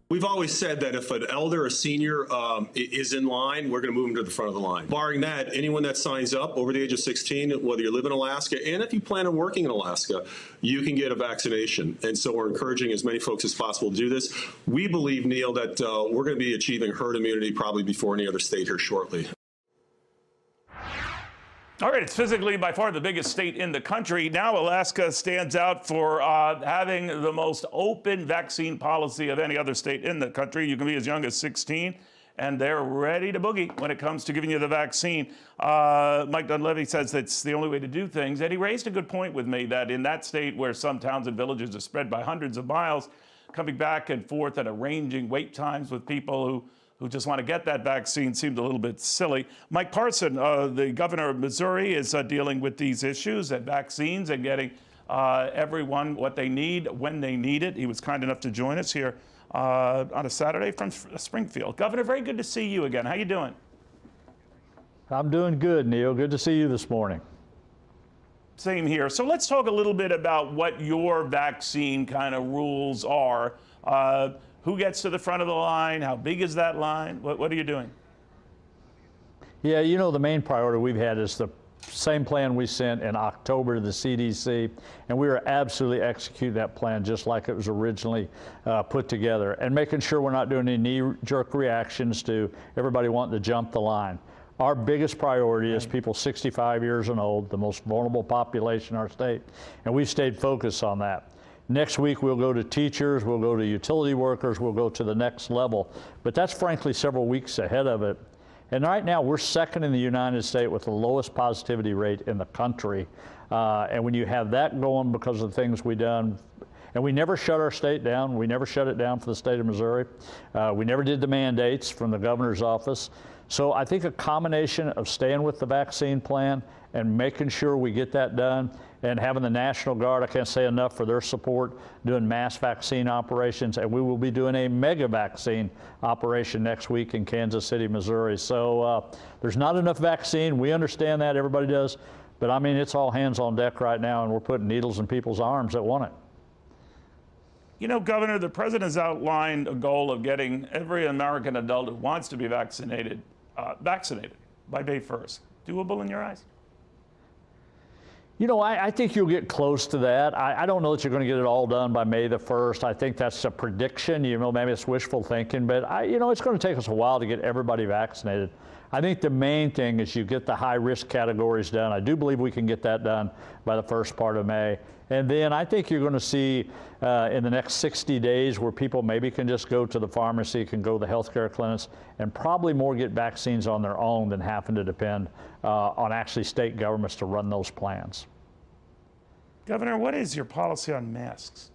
We've always said that if an elder or senior is in line, we're going to move them to the front of the line. Barring that, anyone that signs up over the age of 16, whether you live in Alaska and if you plan on working in Alaska, you can get a vaccination. And so we're encouraging as many folks as possible to do this. We believe, Neil, that we're going to be achieving herd immunity probably before any other state here shortly. All right, it's physically by far the biggest state in the country. Now Alaska stands out for having the most open vaccine policy of any other state in the country. You can be as young as 16, and they're ready to boogie when it comes to giving you the vaccine. Mike Dunleavy says that's the only way to do things, and he raised a good point with me that in that state where some towns and villages are spread by hundreds of miles, coming back and forth and arranging wait times with people who just want to get that vaccine seemed a little bit silly. Mike Parson, the governor of Missouri, is dealing with these issues and vaccines and getting everyone what they need when they need it. He was kind enough to join us here on a Saturday from Springfield. Governor, very good to see you again. How you doing? I'm doing good, Neil. Good to see you this morning. Same here. So let's talk a little bit about what your vaccine kind of rules are. Who gets to the front of the line? How big is that line? What are you doing? Yeah, you know, the main priority we've had is the same plan we sent in October to the CDC, and we are absolutely executing that plan just like it was originally put together, and making sure we're not doing any knee-jerk reactions to everybody wanting to jump the line. Our biggest priority is people 65 years and old, the most vulnerable population in our state, and we've stayed focused on that. Next week, we'll go to teachers, we'll go to utility workers, we'll go to the next level. But that's frankly several weeks ahead of it. And right now, we're second in the United States with the lowest positivity rate in the country. And when you have that going because of the things we've done, and we never shut our state down, we never shut it down for the state of Missouri. We never did the mandates from the governor's office. So I think a combination of staying with the vaccine plan and making sure we get that done, and having the National Guard, I can't say enough for their support, doing mass vaccine operations, and we will be doing a mega vaccine operation next week in Kansas City, Missouri. So there's not enough vaccine. We understand that, everybody does, but I mean, it's all hands on deck right now, and we're putting needles in people's arms that want it. You know, Governor, the president's outlined a goal of getting every American adult who wants to be vaccinated, vaccinated by May 1st. Doable in your eyes? You know, I think you'll get close to that. I don't know that you're going to get it all done by May the 1st. I think that's a prediction. You know, maybe it's wishful thinking, but you know, it's going to take us a while to get everybody vaccinated. I think the main thing is you get the high-risk categories done. I do believe we can get that done by the first part of May. And then I think you're going to see in the next 60 days where people maybe can just go to the pharmacy, can go to the healthcare clinics, and probably more get vaccines on their own than having to depend on actually state governments to run those plans. Governor, what is your policy on masks?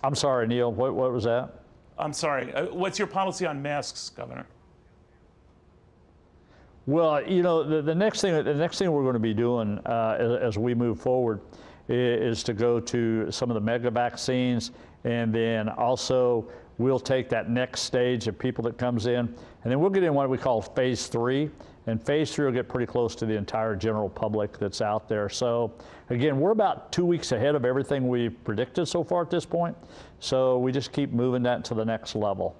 I'm sorry, Neil, what was that? I'm sorry, what's your policy on masks, Governor? Well, you know, the next thing we're going to be doing as we move forward is to go to some of the mega vaccines, and then also we'll take that next stage of people that comes in, and then we'll get in what we call phase 3, and phase 3 will get pretty close to the entire general public that's out there. So again, we're about 2 weeks ahead of everything we've predicted so far at this point, so we just keep moving that to the next level.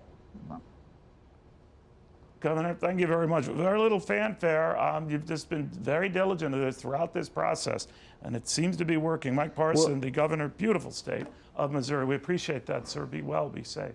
Governor, thank you very much. Very little fanfare. You've just been very diligent throughout this process, and it seems to be working. Mike Parson, the governor, beautiful state of Missouri. We appreciate that, sir. Be well, be safe.